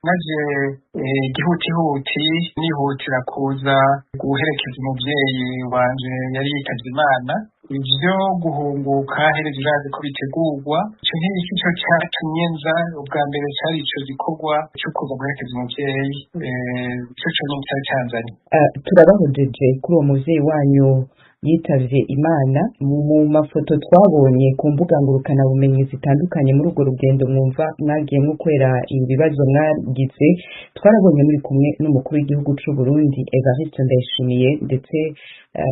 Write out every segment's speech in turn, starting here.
maze gihutihuti nihutira kuza guherekeza umuvyeyi wanje yari yitavye Imana. Ivyo guhunguka hereje urazi ko bitegurwa, ico nk'iki co catumye nza ubwa mbere cari ico gikorwa co kuza guherekeza umuvyeyi, ico conyene cari canzanye. Turabahojeje kuri uwo muvyeyi wanyu yitavye Imana. Mu mafoto twabonye ku mbuga ngurukana bumenyi zitandukanye muri urwo rugendo mwumva mwagiyemwo kwera ibibazo mwagize, twarabonye muri kumwe n'umukuru w'igihugu c'u Burundi Evariste Ndayishimiye, ndetse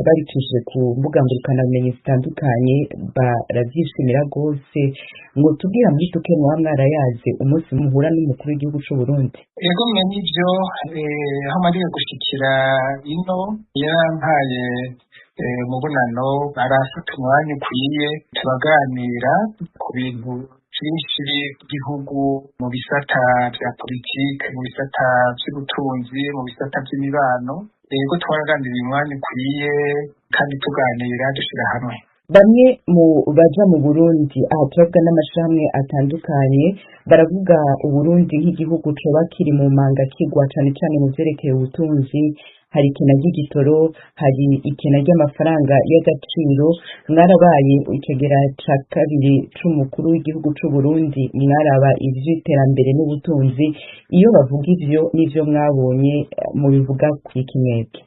babicishije ku mbuga ngurukana bumenyi zitandukanye baravyishimira gose. Ngo tubwira muri tuke mwaba mwarayaze umunsi muhura n'umukuru w'igihugu c'u Burundi? Ego mwe nivyo, aho mariye gushikira ino yarampaye umubonano, arafata umwanya ukwiye turaganira ku bintu vyinshi by'igihugu, mu bisata vya politike, mu bisata vy'ubutunzi, mu bisata vy'imibano. Ego twaraganiriye umwanya ukwiye kandi tuganira dushira hamwe. Bamwe mu baja mu Burundi, aha turavuga n'amashirahamwe atandukanye, baravuga Uburundi nk'igihugu coba kiri mu manga kigwa cane cane mu vyerekeye ubutunzi. Hari ikena ry'igitoro, hari ikena ry'amafaranga y'agaciro. Mwarabaye ikigera ca kabiri c'umukuru w'igihugu c'u Burundi, mwaraba ivy'iterambere n'ubutunzi. Iyo bavuga ivyo n'ivyo mwabonye mubivuga kwiki mwebwe?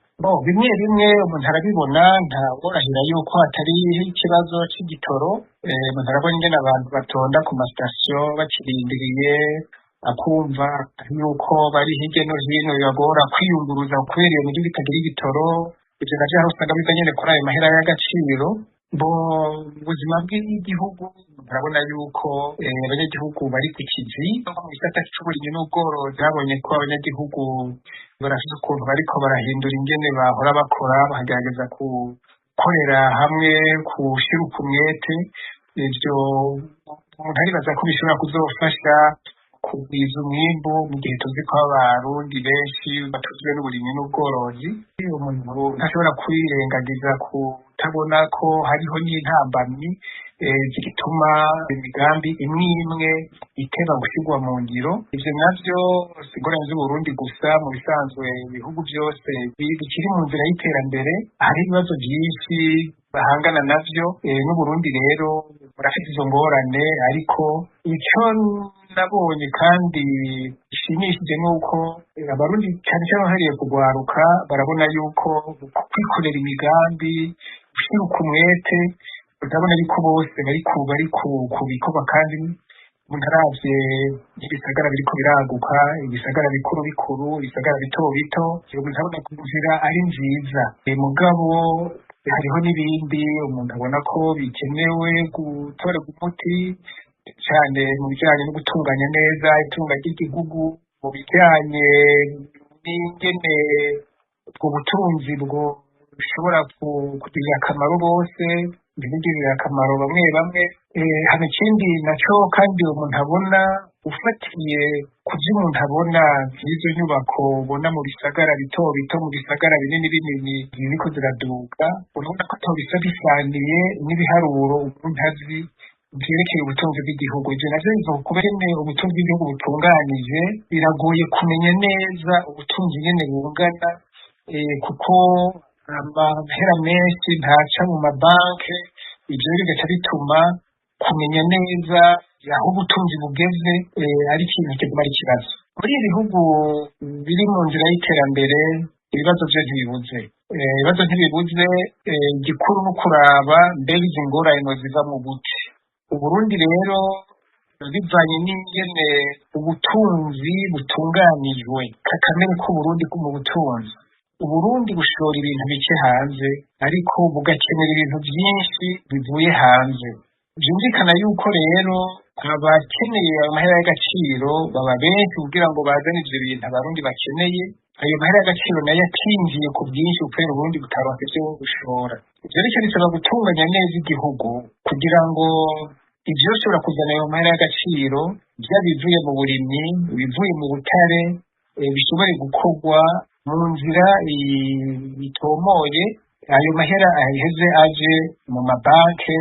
Bimwe bimwe umuntu arabibona, ntaworahira yuko hatari ikibazo c'igitoro. Umuntu arabona ingene abantu batonda ku masitasiyo bakirindiriye, akumva yuko bari hirya no hino bibagora kwiyunguruza kubera iyo miduga itagira igitoro. Ivyo navyo aho usanga biva nyene kuri ayo mahera y'agaciro. Ubuzima bw'igihugu turabona yuko abanyagihugu bari ku kivi. Mu gisata c'uburimyi n'ubworozi habonye ko abanyagihugu barafise ukuntu bariko barahindura ingene bahora bakora, bakagerageza gukorera hamwe, gushira umwete. Ivyo umuntu aribaza ko bishobora kuzofasha kugwiza umwimbu mu gihe tuzi ko abarundi benshi batuzwe n'uburimyi n'ubworozi. Umuntu ntashobora kwirengagiza kutabona ko hariho n'intambamyi zituma imigambi imwe imwe iteba gushirwa mu ngiro. Ivyo navyo si ingorane z'Uburundi gusa, mu bisanzwe ibihugu vyose bikiri mu nzira y'iterambere hari ibibazo vyinshi bahangana navyo. N'Uburundi rero burafite izo ngorane, ariko ico nabonye kandi ishimishije nuko abarundi cyane cyane bahariye kugwaruka barabona yuko kwikorera imigambi, gushira umwete, urabona yuko bose bari ku bikorwa. Kandi umuntu aravye ibisagara biriko biraguka, ibisagara bikuru bikuru, ibisagara bito bito, umuntu abona ko inzira ari nziza. Mugabo hariho n'ibindi umuntu abona ko bikenewe gutorerwa umuti, cyane mu bijanye no gutunganya neza itunga ry'igihugu, mu bijanye n'ingene ubwo butunzi bwo bushobora kugirira akamaro bose, ntibugirire akamaro bamwe bamwe. Hano ikindi naco kandi umuntu abona, ufatiye ku vyo umuntu abona nk'izo nyubako ubona mu bisagara bito bito, mu bisagara binini binini biriko ziraduka, urabona ko bisa bisaniye n'ibiharuro umuntu azi vyerekeye ubutunzi bw'igihugu. Ivyo navyo biva ku kubene ubutunzi bw'igihugu butunganije. Biragoye kumenya neza ubutunzi nyene bungana, kuko amahera menshi ntaca mu mabanke. Ivyo bigaca bituma kumenya neza aho ubutunzi bugeze ari ikintu kiguma ari ikibazo. Muri ibihugu biri mu nzira y'iterambere ibibazo vyo ntibibuze. Ibibazo ntibibuze, igikuru no kuraba mbega izi ngorane ziva mu buti. Uburundi rero bivanye n'ingene ubutunzi butunganijwe, kakamere k'Uburundi mu butunzi. Uburundi bushora ibintu bike hanze, ariko bugakenera ibintu vyinshi bivuye hanze. Vyumvikana yuko rero abakeneye amahera y'agaciro baba benshi kugira ngo bazane ivyo bintu abarundi bakeneye. Ayo mahera y'agaciro nayo atinjiye ku bwinshi kubera Uburundi butaronka ivyo bushora. Ivyo rero bisaba gutunganya neza igihugu kugira ngo ivyo bishobora kuzana ayo mahera y'agaciro, vyaba bivuye mu burimyi, bivuye mu butare, bishobore gukorwa mu nzira bitomoye. Ayo mahera aheze aje mu mabanke,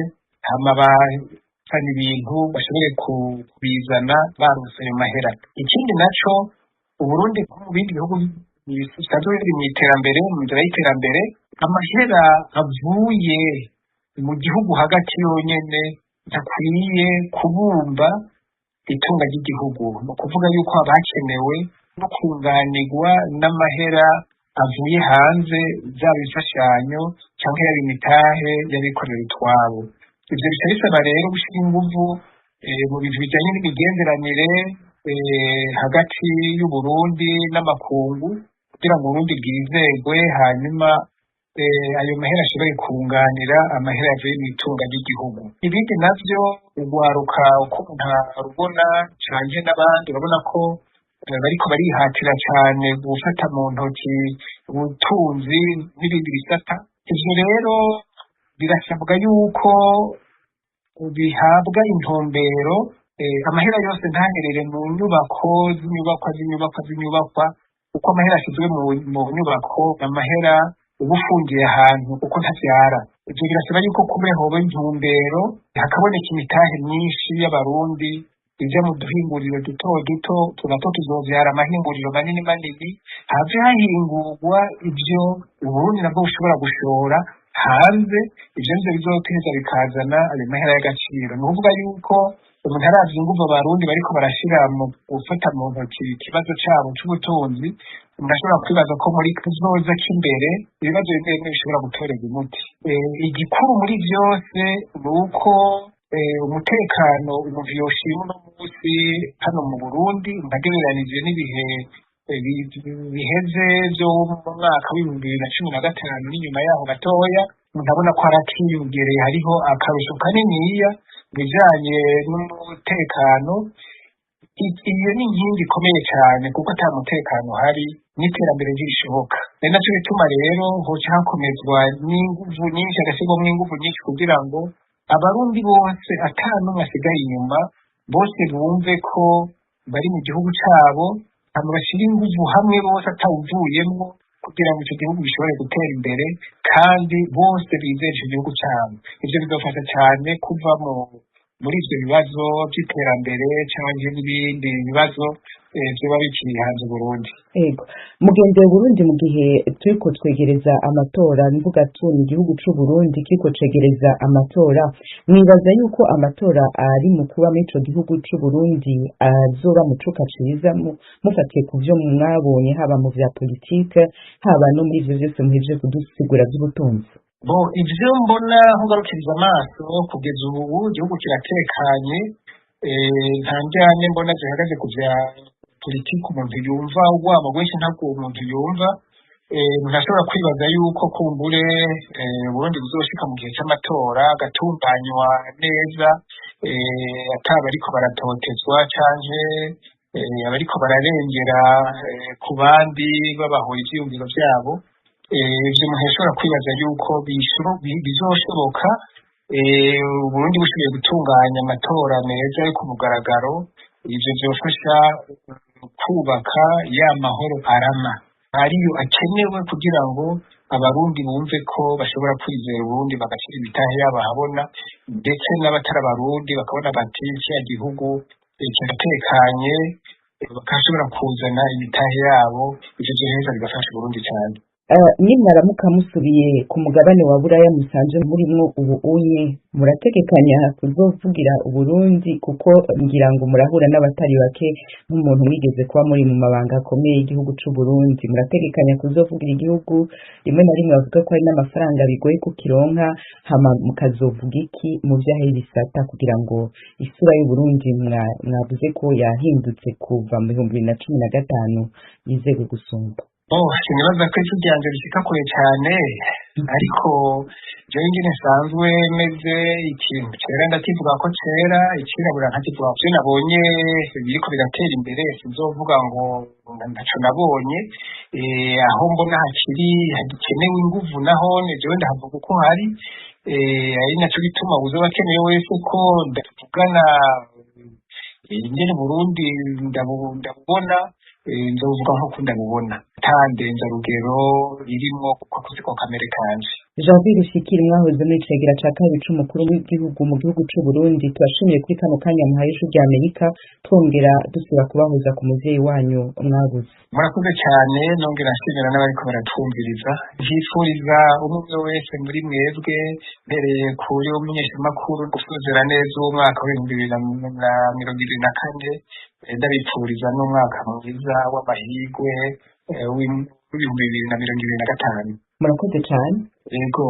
hama bazana ibintu bashobore kubizana baronse ayo mahera. Ikindi naco Uburundi nko mu bindi bihugu bisanzwe biri mu iterambere, mu nzira y'iterambere, amahera avuye mu gihugu hagati yonyene ntakwiye kubumba itunga ry'igihugu. Ni ukuvuga yuko haba hakenewe no kunganirwa n'amahera avuye hanze, byaba imfashanyo cyangwa yaba imitahe y'abikorera utwabo. Ivyo bica bisaba rero gushyira inguvu mu bintu bijanye n'imigenderanire hagati y'Uburundi n'amakungu kugira ngo Uburundi bwizerwe, hanyuma ayo mahera ashobore kunganira amahera yavuye mu itunga ry'igihugu. Ibindi navyo urwaruka uko ntarubona canke n'abandi urabona ko bariko barihatira cane gufata mu ntoki ubutunzi n'ibindi bisata. Ivyo rero birasabwa yuko bihabwa intumbero, amahera yose ntaherere mu nyubakwa uko amahera ashyizwe mu nyubako amahera uba ufungiye ahantu kuko ntavyara. Ivyo birasaba yuko kubera hoba intumbero hakaboneka imitahe myinshi y'abarundi ija mu duhinguriro duto duto, tunato tuzovyara amahinguriro manini manini, have hahingurwa ivyo Uburundi nabwo bushobora gushora hanze. Ivyo nivyo bizoteza bikazana ayo mahera y'agaciro. Ni ukuvuga yuko umuntu aravye inguvu abarundi bariko barashira mu gufata mu ntoki ikibazo cabo c'ubutunzi, umuntu ashobora kwibaza ko muri kazoza k'imbere ibibazo bimwe bimwe bishobora gutorerwa umuti. Igikuru muri vyose ni uko umutekano umuntu yoshima uno musi hano mu Burundi ntagereranije n'ibihe biheze vyo mu mwaka w'ibihumbi 2015 n'inyuma yaho gatoya. Umuntu abona ko harakiyongereye, hariho akarusho kaniniya bijanye n'umutekano. Iyo ni inkingi ikomeye cyane kuko ata mutekano hari n'iterambere ntirishoboka. Ni naco bituma rero hoca hakomezwa n'inguvu nyinshi, hagashyirwamwo inguvu nyinshi kugira ngo abarundi bose ata n'umwe asigaye inyuma, bose bumve ko bari mu gihugu cabo, hama bashira inguvu hamwe bose atawuvuyemwo kugira ngo ico gihugu gishobore gutera imbere kandi bose bizeye ico gihugu cabo. Ivyo bizofasha cane kuva muri ivyo bibazo vy'iterambere canke n'ibindi bibazo vyoba bikiri hanze Burundi. Ego mugendeye Burundi mu gihe turiko twegereza amatora, mvuga tuni igihugu c'u Burundi kiriko cegereza amatora, mwibaza yuko amatora ari mu kuba muri ico gihugu c'u Burundi azoba mu cuka ciza mufatiye ku vyo mwabonye haba mu vya politike haba no muri ivyo vyose muhejeje kudusigura vy'ubutunzi? Ivyo mbona nkugarukiriza amaso kugeza ubu igihugu kiratekanye, nta njyane mbona zihagaze ku vya politiki umuntu yumva, urwamo rwinshi ntabwo umuntu yumva. Umuntu ashobora kwibaza yuko kumbure Burundi buzoshika mu gihe c'amatora agatunganywa neza, ataba ariko baratotezwa canke abariko bararengera ku bandi babahora ivyiyumviro vyabo. Ivyo umuntu ashobora kwibaza yuko bizoshoboka Burundi bushoboye gutunganya amatora meza yo ku mugaragaro. Ivyo vyofasha kubaka ya mahoro arama ariyo akenewe kugira ngo abarundi bumve ko bashobora kwizera Uburundi bagashira imitahe yabo ahabona, ndetse n'abatari abarundi bakabona bati kiriya gihugu kiratekanye, bakashobora kuzana imitahe yabo. Ivyo vyoheza bigafasha Uburundi cyane. Nimwaramuka musubiye ku mugabane wa Buraya musanze murimwo ubu unye, murategekanya kuzovugira Uburundi kuko ngira ngo murahura n'abatari bake nk'umuntu mwigeze kuba muri mu mabanga akomeye y'igihugu c'u Burundi, murategekanya kuzovugira igihugu rimwe na rimwe bavuga ko hari n'amafaranga bigoye kukironka, hama mukazovuga iki mu vyahe bisata kugira ngo isura y'u Burundi mwavuze ko yahindutse kuva mu 2015 yizeye gusumba? Sinibaza ko ijwi ryanje rishika kure cane, ariko jewe ingene nsanzwe meze ikintu cera ndakivuga ko cera, ikirabura nkakivuga ko nabonye biriko biratera imbere. Sinzovuga ngo ntaco nabonye, aho mbona hagikenewe inguvu nahone jewe ndahavuga uko hari, ari naco gituma uzoba akeneye wese ko ndavugana ingene Burundi ndabubona, nzovuga nk'uko ndabubona, nta ndenzarugero irimwo kuko ko kamere kanje. Janvier Rushikiri mwahoze muri cegera ca kabiri c'umukuru w'igihugu mu gihugu c'u Burundi tubashimiye kuri kano kanya muhaye ijwi rya Amerika twongera dusubira kubahuza ku muvyeyi wanyu mwabuze. Murakoze cyane nongera nshimira n'abariko baratwumviriza nshifuriza umwe wese muri mwebwe mbereye kuri umumenyeshamakuru gusozera neza umwaka w'2024 ndabipfuriza n'umwaka mwiza w'amahigwe w'2025. Murakoze cyane. Yego.